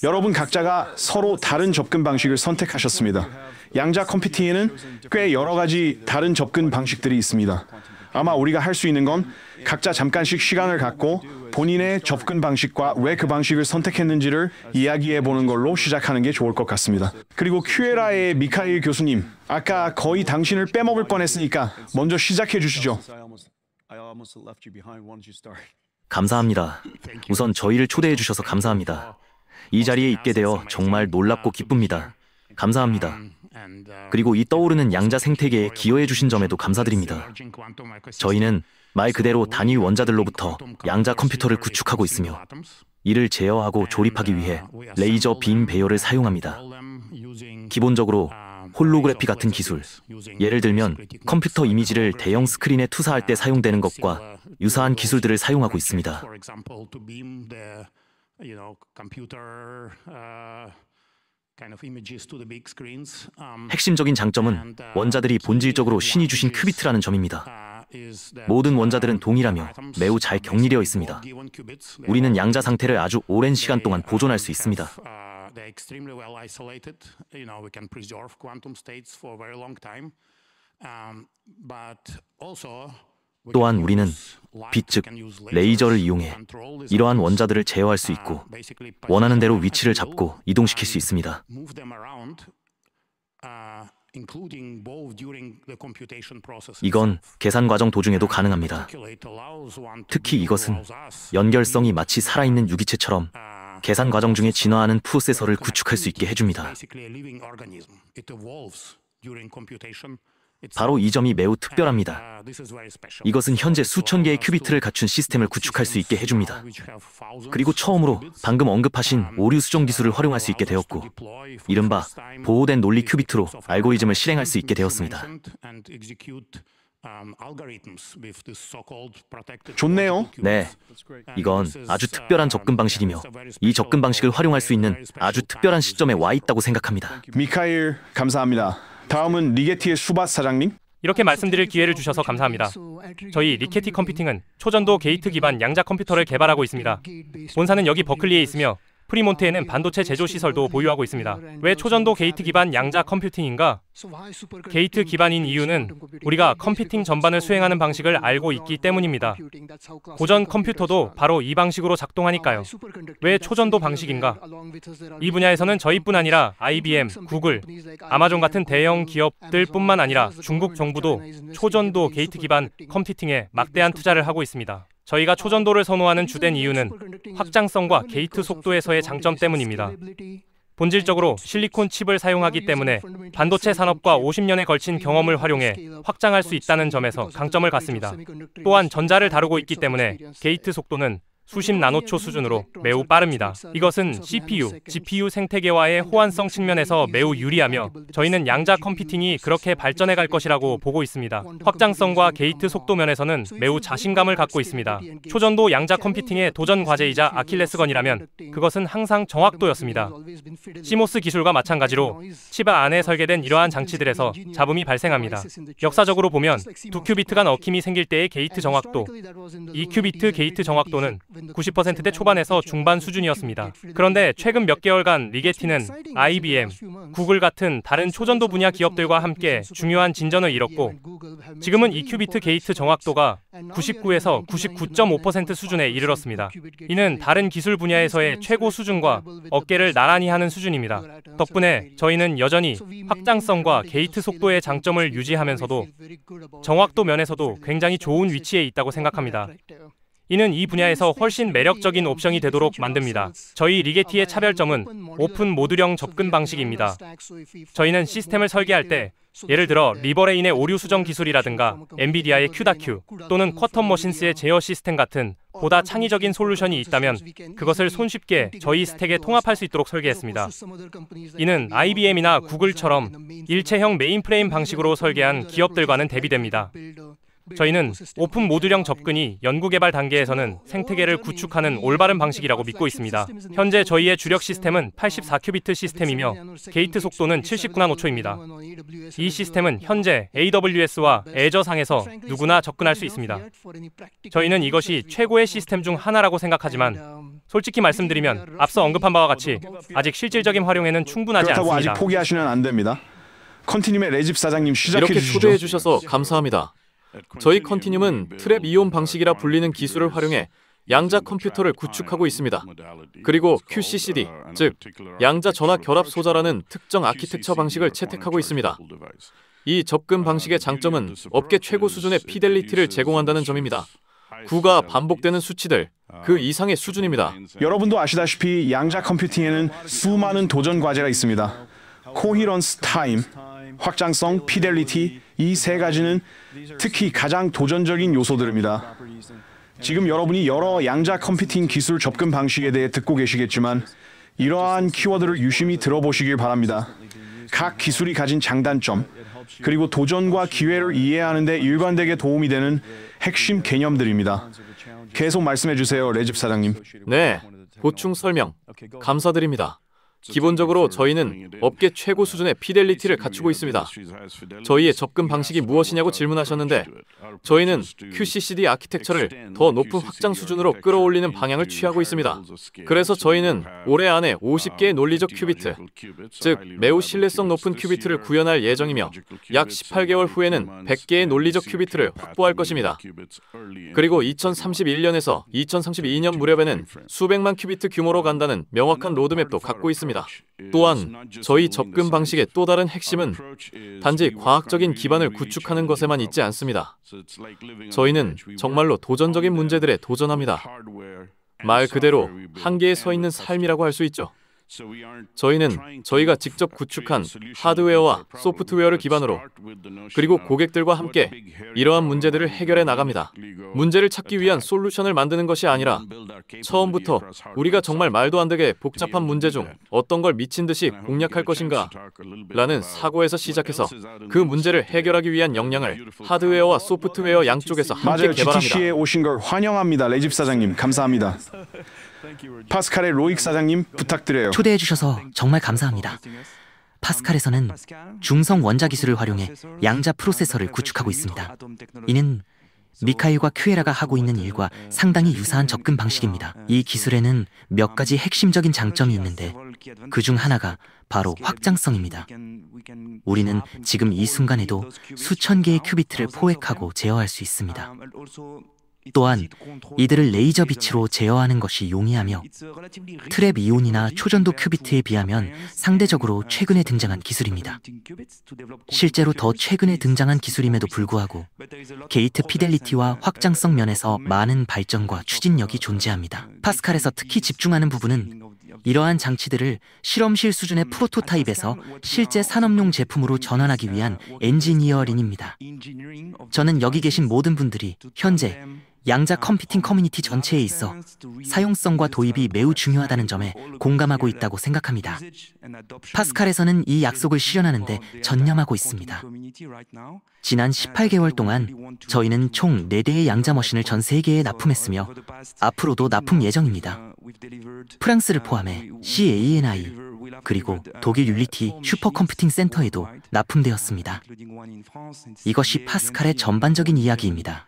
여러분 각자가 서로 다른 접근 방식을 선택하셨습니다. 양자 컴퓨팅에는 꽤 여러 가지 다른 접근 방식들이 있습니다. 아마 우리가 할 수 있는 건 각자 잠깐씩 시간을 갖고 본인의 접근 방식과 왜 그 방식을 선택했는지를 이야기해 보는 걸로 시작하는 게 좋을 것 같습니다. 그리고 큐에라의 미카일 교수님, 아까 거의 당신을 빼먹을 뻔했으니까 먼저 시작해 주시죠. 감사합니다. 우선 저희를 초대해 주셔서 감사합니다. 이 자리에 있게 되어 정말 놀랍고 기쁩니다. 감사합니다. 그리고 이 떠오르는 양자 생태계에 기여해 주신 점에도 감사드립니다. 저희는 말 그대로 단위 원자들로부터 양자 컴퓨터를 구축하고 있으며 이를 제어하고 조립하기 위해 레이저 빔 배열을 사용합니다. 기본적으로 홀로그래피 같은 기술, 예를 들면 컴퓨터 이미지를 대형 스크린에 투사할 때 사용되는 것과 유사한 기술들을 사용하고 있습니다. 핵심적인 장점은 원자들이 본질적으로 신이 주신 큐비트라는 점입니다. 모든 원자들은 동일하며 매우 잘 격리되어 있습니다. 우리는 양자 상태를 아주 오랜 시간 동안 보존할 수 있습니다. 또한 우리는 빛, 즉 레이저를 이용해 이러한 원자들을 제어할 수 있고 원하는 대로 위치를 잡고 이동시킬 수 있습니다. 이건 계산 과정 도중에도 가능합니다. 특히 이것은 연결성이 마치 살아있는 유기체처럼 계산 과정 중에 진화하는 프로세서를 구축할 수 있게 해줍니다. 바로 이 점이 매우 특별합니다. 이것은 현재 수천 개의 큐비트를 갖춘 시스템을 구축할 수 있게 해줍니다. 그리고 처음으로 방금 언급하신 오류 수정 기술을 활용할 수 있게 되었고, 이른바 보호된 논리 큐비트로 알고리즘을 실행할 수 있게 되었습니다. 좋네요. 네, 이건 아주 특별한 접근 방식이며 이 접근 방식을 활용할 수 있는 아주 특별한 시점에 와 있다고 생각합니다. 미카일, 감사합니다. 다음은 리게티의 수바 사장님. 이렇게 말씀드릴 기회를 주셔서 감사합니다. 저희 리게티 컴퓨팅은 초전도 게이트 기반 양자 컴퓨터를 개발하고 있습니다. 본사는 여기 버클리에 있으며 프리몬트에는 반도체 제조 시설도 보유하고 있습니다. 왜 초전도 게이트 기반 양자 컴퓨팅인가? 게이트 기반인 이유는 우리가 컴퓨팅 전반을 수행하는 방식을 알고 있기 때문입니다. 고전 컴퓨터도 바로 이 방식으로 작동하니까요. 왜 초전도 방식인가? 이 분야에서는 저희뿐 아니라 IBM, 구글, 아마존 같은 대형 기업들뿐만 아니라 중국 정부도 초전도 게이트 기반 컴퓨팅에 막대한 투자를 하고 있습니다. 저희가 초전도를 선호하는 주된 이유는 확장성과 게이트 속도에서의 장점 때문입니다. 본질적으로 실리콘 칩을 사용하기 때문에 반도체 산업과 50년에 걸친 경험을 활용해 확장할 수 있다는 점에서 강점을 갖습니다. 또한 전자를 다루고 있기 때문에 게이트 속도는 수십 나노초 수준으로 매우 빠릅니다. 이것은 CPU, GPU 생태계와의 호환성 측면에서 매우 유리하며 저희는 양자 컴퓨팅이 그렇게 발전해 갈 것이라고 보고 있습니다. 확장성과 게이트 속도 면에서는 매우 자신감을 갖고 있습니다. 초전도 양자 컴퓨팅의 도전 과제이자 아킬레스건이라면 그것은 항상 정확도였습니다. 시모스 기술과 마찬가지로 칩 안에 설계된 이러한 장치들에서 잡음이 발생합니다. 역사적으로 보면 2큐비트 간 어킴이 생길 때의 게이트 정확도, 2큐비트 게이트 정확도는 90%대 초반에서 중반 수준이었습니다. 그런데 최근 몇 개월간 리게티는 IBM, 구글 같은 다른 초전도 분야 기업들과 함께 중요한 진전을 이뤘고 지금은 2큐비트 게이트 정확도가 99에서 99.5% 수준에 이르렀습니다. 이는 다른 기술 분야에서의 최고 수준과 어깨를 나란히 하는 수준입니다. 덕분에 저희는 여전히 확장성과 게이트 속도의 장점을 유지하면서도 정확도 면에서도 굉장히 좋은 위치에 있다고 생각합니다. 이는 이 분야에서 훨씬 매력적인 옵션이 되도록 만듭니다. 저희 리게티의 차별점은 오픈 모듈형 접근 방식입니다. 저희는 시스템을 설계할 때 예를 들어 리버레인의 오류 수정 기술이라든가 엔비디아의 큐다큐 또는 쿼텀 머신스의 제어 시스템 같은 보다 창의적인 솔루션이 있다면 그것을 손쉽게 저희 스택에 통합할 수 있도록 설계했습니다. 이는 IBM이나 구글처럼 일체형 메인프레임 방식으로 설계한 기업들과는 대비됩니다. 저희는 오픈 모듈형 접근이 연구개발 단계에서는 생태계를 구축하는 올바른 방식이라고 믿고 있습니다. 현재 저희의 주력 시스템은 84큐비트 시스템이며 게이트 속도는 79나노초입니다. 이 시스템은 현재 AWS와 애저상에서 누구나 접근할 수 있습니다. 저희는 이것이 최고의 시스템 중 하나라고 생각하지만 솔직히 말씀드리면 앞서 언급한 바와 같이 아직 실질적인 활용에는 충분하지 그렇다고 않습니다. 아직 포기하시면 안 됩니다. 컨티늄의 레집 사장님 시작해 이렇게 주시죠. 초대해 주셔서 감사합니다. 저희 컨티늄은 트랩 이온 방식이라 불리는 기술을 활용해 양자 컴퓨터를 구축하고 있습니다. 그리고 QCCD, 즉 양자 전화 결합 소자라는 특정 아키텍처 방식을 채택하고 있습니다. 이 접근 방식의 장점은 업계 최고 수준의 피델리티를 제공한다는 점입니다. 구가 반복되는 수치들, 그 이상의 수준입니다. 여러분도 아시다시피 양자 컴퓨팅에는 수많은 도전 과제가 있습니다. 코히런스 타임, 확장성, 피델리티, 이 세 가지는 특히 가장 도전적인 요소들입니다. 지금 여러분이 여러 양자 컴퓨팅 기술 접근 방식에 대해 듣고 계시겠지만 이러한 키워드를 유심히 들어보시길 바랍니다. 각 기술이 가진 장단점, 그리고 도전과 기회를 이해하는 데 일관되게 도움이 되는 핵심 개념들입니다. 계속 말씀해 주세요, 레집 사장님. 네, 보충 설명 감사드립니다. 기본적으로 저희는 업계 최고 수준의 피델리티를 갖추고 있습니다. 저희의 접근 방식이 무엇이냐고 질문하셨는데 저희는 QCCD 아키텍처를 더 높은 확장 수준으로 끌어올리는 방향을 취하고 있습니다. 그래서 저희는 올해 안에 50개의 논리적 큐비트, 즉 매우 신뢰성 높은 큐비트를 구현할 예정이며 약 18개월 후에는 100개의 논리적 큐비트를 확보할 것입니다. 그리고 2031년에서 2032년 무렵에는 수백만 큐비트 규모로 간다는 명확한 로드맵도 갖고 있습니다. 또한 저희 접근 방식의 또 다른 핵심은 단지 과학적인 기반을 구축하는 것에만 있지 않습니다. 저희는 정말로 도전적인 문제들에 도전합니다. 말 그대로 한계에 서 있는 삶이라고 할 수 있죠. 저희는 저희가 직접 구축한 하드웨어와 소프트웨어를 기반으로 그리고 고객들과 함께 이러한 문제들을 해결해 나갑니다. 문제를 찾기 위한 솔루션을 만드는 것이 아니라 처음부터 우리가 정말 말도 안 되게 복잡한 문제 중 어떤 걸 미친 듯이 공략할 것인가 라는 사고에서 시작해서 그 문제를 해결하기 위한 역량을 하드웨어와 소프트웨어 양쪽에서 함께 맞아요. 개발합니다. GTC에 오신 걸 환영합니다. 레집 사장님, 감사합니다. 파스칼의 로익 사장님, 부탁드려요. 초대해 주셔서 정말 감사합니다. 파스칼에서는 중성 원자 기술을 활용해 양자 프로세서를 구축하고 있습니다. 이는 미카일과 큐에라가 하고 있는 일과 상당히 유사한 접근 방식입니다. 이 기술에는 몇 가지 핵심적인 장점이 있는데 그중 하나가 바로 확장성입니다. 우리는 지금 이 순간에도 수천 개의 큐비트를 포획하고 제어할 수 있습니다. 또한 이들을 레이저 빛으로 제어하는 것이 용이하며 트랩 이온이나 초전도 큐비트에 비하면 상대적으로 최근에 등장한 기술입니다. 실제로 더 최근에 등장한 기술임에도 불구하고 게이트 피델리티와 확장성 면에서 많은 발전과 추진력이 존재합니다. 파스칼에서 특히 집중하는 부분은 이러한 장치들을 실험실 수준의 프로토타입에서 실제 산업용 제품으로 전환하기 위한 엔지니어링입니다. 저는 여기 계신 모든 분들이 현재 양자 컴퓨팅 커뮤니티 전체에 있어 사용성과 도입이 매우 중요하다는 점에 공감하고 있다고 생각합니다. 파스칼에서는 이 약속을 실현하는 데 전념하고 있습니다. 지난 18개월 동안 저희는 총 4대의 양자 머신을 전 세계에 납품했으며 앞으로도 납품 예정입니다. 프랑스를 포함해 CANI 그리고 독일 율리티 슈퍼컴퓨팅 센터에도 납품되었습니다. 이것이 파스칼의 전반적인 이야기입니다.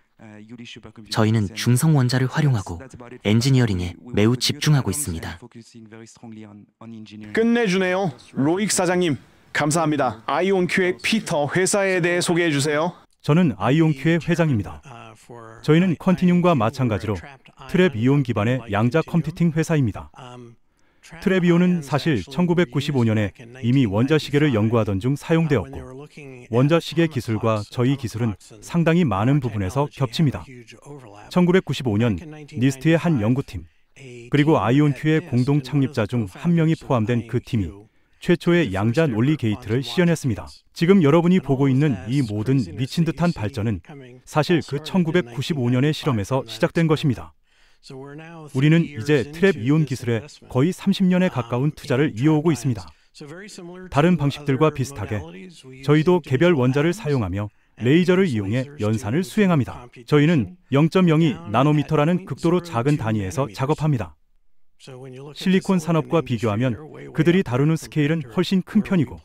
저희는 중성 원자를 활용하고 엔지니어링에 매우 집중하고 있습니다. 끝내주네요. 로익 사장님, 감사합니다. 아이온큐의 피터, 회사에 대해 소개해 주세요. 저는 아이온큐의 회장입니다. 저희는 컨티늄과 마찬가지로 트랩 이온 기반의 양자 컴퓨팅 회사입니다. 트랩 이온은 사실 1995년에 이미 원자시계를 연구하던 중 사용되었고 원자시계 기술과 저희 기술은 상당히 많은 부분에서 겹칩니다. 1995년 니스트의 한 연구팀 그리고 아이온큐의 공동 창립자 중 한 명이 포함된 그 팀이 최초의 양자 논리 게이트를 실현했습니다. 지금 여러분이 보고 있는 이 모든 미친 듯한 발전은 사실 그 1995년의 실험에서 시작된 것입니다. 우리는 이제 트랩 이온 기술에 거의 30년에 가까운 투자를 이어오고 있습니다. 다른 방식들과 비슷하게 저희도 개별 원자를 사용하며 레이저를 이용해 연산을 수행합니다. 저희는 0.02 나노미터라는 극도로 작은 단위에서 작업합니다. 실리콘 산업과 비교하면 그들이 다루는 스케일은 훨씬 큰 편이고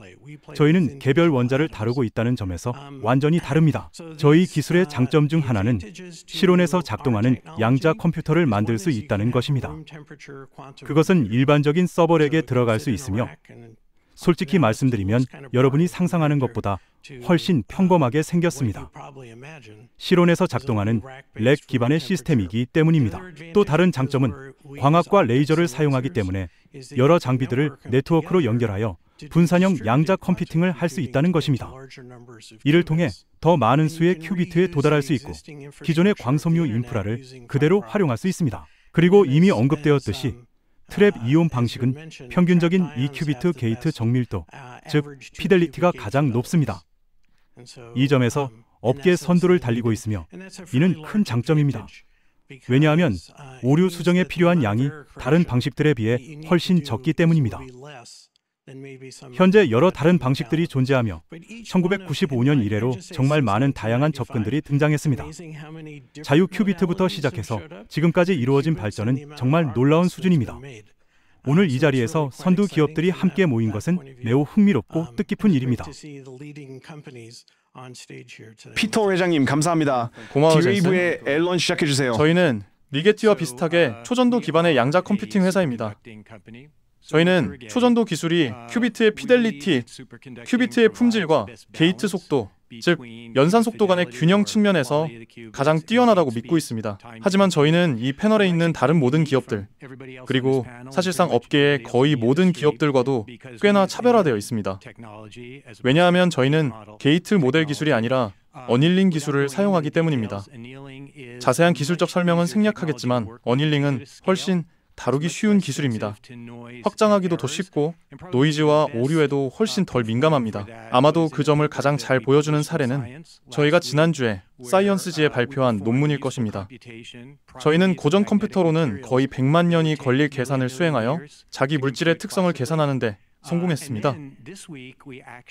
저희는 개별 원자를 다루고 있다는 점에서 완전히 다릅니다. 저희 기술의 장점 중 하나는 실온에서 작동하는 양자 컴퓨터를 만들 수 있다는 것입니다. 그것은 일반적인 서버렉에 들어갈 수 있으며 솔직히 말씀드리면 여러분이 상상하는 것보다 훨씬 평범하게 생겼습니다. 실온에서 작동하는 렉 기반의 시스템이기 때문입니다. 또 다른 장점은 광학과 레이저를 사용하기 때문에 여러 장비들을 네트워크로 연결하여 분산형 양자 컴퓨팅을 할 수 있다는 것입니다. 이를 통해 더 많은 수의 큐비트에 도달할 수 있고 기존의 광섬유 인프라를 그대로 활용할 수 있습니다. 그리고 이미 언급되었듯이 트랩 이온 방식은 평균적인 2큐비트 게이트 정밀도, 즉 피델리티가 가장 높습니다. 이 점에서 업계 선두를 달리고 있으며 이는 큰 장점입니다. 왜냐하면 오류 수정에 필요한 양이 다른 방식들에 비해 훨씬 적기 때문입니다. 현재 여러 다른 방식들이 존재하며 1995년 이래로 정말 많은 다양한 접근들이 등장했습니다. 자유 큐비트부터 시작해서 지금까지 이루어진 발전은 정말 놀라운 수준입니다. 오늘 이 자리에서 선두 기업들이 함께 모인 것은 매우 흥미롭고 뜻깊은 일입니다. 피터 회장님 감사합니다. 고마워요, 디웨이브의 앨런 시작해주세요. 저희는 리게티와 비슷하게 초전도 기반의 양자 컴퓨팅 회사입니다. 저희는 초전도 기술이 큐비트의 피델리티, 큐비트의 품질과 게이트 속도, 즉 연산 속도 간의 균형 측면에서 가장 뛰어나다고 믿고 있습니다. 하지만 저희는 이 패널에 있는 다른 모든 기업들, 그리고 사실상 업계의 거의 모든 기업들과도 꽤나 차별화되어 있습니다. 왜냐하면 저희는 게이트 모델 기술이 아니라 어닐링 기술을 사용하기 때문입니다. 자세한 기술적 설명은 생략하겠지만 어닐링은 훨씬 다루기 쉬운 기술입니다. 확장하기도 더 쉽고 노이즈와 오류에도 훨씬 덜 민감합니다. 아마도 그 점을 가장 잘 보여주는 사례는 저희가 지난주에 사이언스지에 발표한 논문일 것입니다. 저희는 고전 컴퓨터로는 거의 100만 년이 걸릴 계산을 수행하여 자기 물질의 특성을 계산하는데 성공했습니다.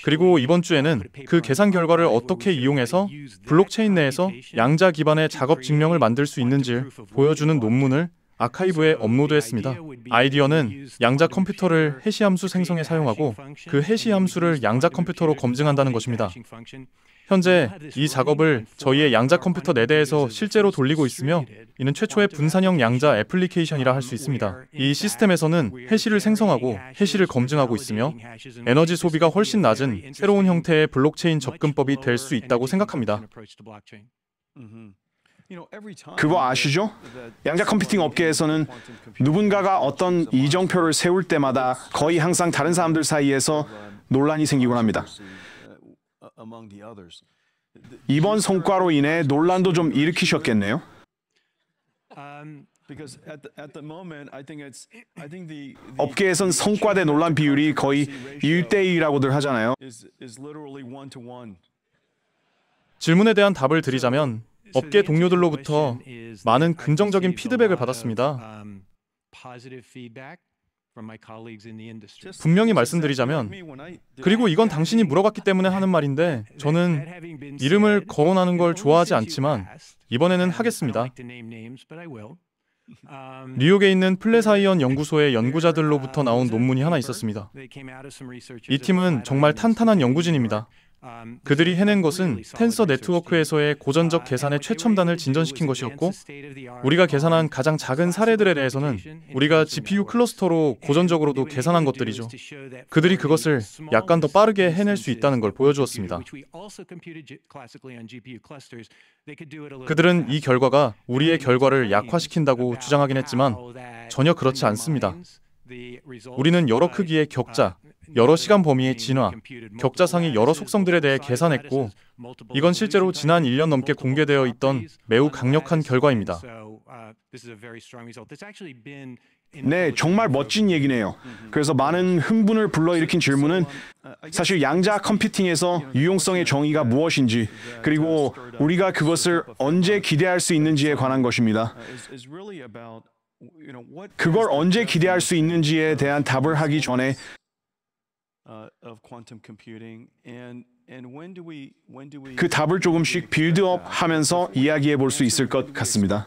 그리고 이번 주에는 그 계산 결과를 어떻게 이용해서 블록체인 내에서 양자 기반의 작업 증명을 만들 수 있는지를 보여주는 논문을 아카이브에 업로드했습니다. 아이디어는 양자 컴퓨터를 해시 함수 생성에 사용하고 그 해시 함수를 양자 컴퓨터로 검증한다는 것입니다. 현재 이 작업을 저희의 양자 컴퓨터 4대에서 실제로 돌리고 있으며 이는 최초의 분산형 양자 애플리케이션이라 할 수 있습니다. 이 시스템에서는 해시를 생성하고 해시를 검증하고 있으며 에너지 소비가 훨씬 낮은 새로운 형태의 블록체인 접근법이 될 수 있다고 생각합니다. 그거 아시죠? 양자 컴퓨팅 업계에서는 누군가가 어떤 이정표를 세울 때마다 거의 항상 다른 사람들 사이에서 논란이 생기곤 합니다. 이번 성과로 인해 논란도 좀 일으키셨겠네요? 업계에선 성과 대 논란 비율이 거의 1대1이라고들 하잖아요. 질문에 대한 답을 드리자면 업계 동료들로부터 많은 긍정적인 피드백을 받았습니다. 분명히 말씀드리자면, 그리고 이건 당신이 물어봤기 때문에 하는 말인데 저는 이름을 거론하는 걸 좋아하지 않지만 이번에는 하겠습니다. 뉴욕에 있는 플레사이언 연구소의 연구자들로부터 나온 논문이 하나 있었습니다. 이 팀은 정말 탄탄한 연구진입니다. 그들이 해낸 것은 텐서 네트워크에서의 고전적 계산의 최첨단을 진전시킨 것이었고, 우리가 계산한 가장 작은 사례들에 대해서는 우리가 GPU 클러스터로 고전적으로도 계산한 것들이죠. 그들이 그것을 약간 더 빠르게 해낼 수 있다는 걸 보여주었습니다. 그들은 이 결과가 우리의 결과를 약화시킨다고 주장하긴 했지만 전혀 그렇지 않습니다. 우리는 여러 크기의 격자, 여러 시간 범위의 진화, 격자상의 여러 속성들에 대해 계산했고, 이건 실제로 지난 1년 넘게 공개되어 있던 매우 강력한 결과입니다. 네, 정말 멋진 얘기네요. 그래서 많은 흥분을 불러일으킨 질문은 사실 양자 컴퓨팅에서 유용성의 정의가 무엇인지, 그리고 우리가 그것을 언제 기대할 수 있는지에 관한 것입니다. 그걸 언제 기대할 수 있는지에 대한 답을 하기 전에 그 답을 조금씩 빌드업 하면서 이야기해 볼 수 있을 것 같습니다.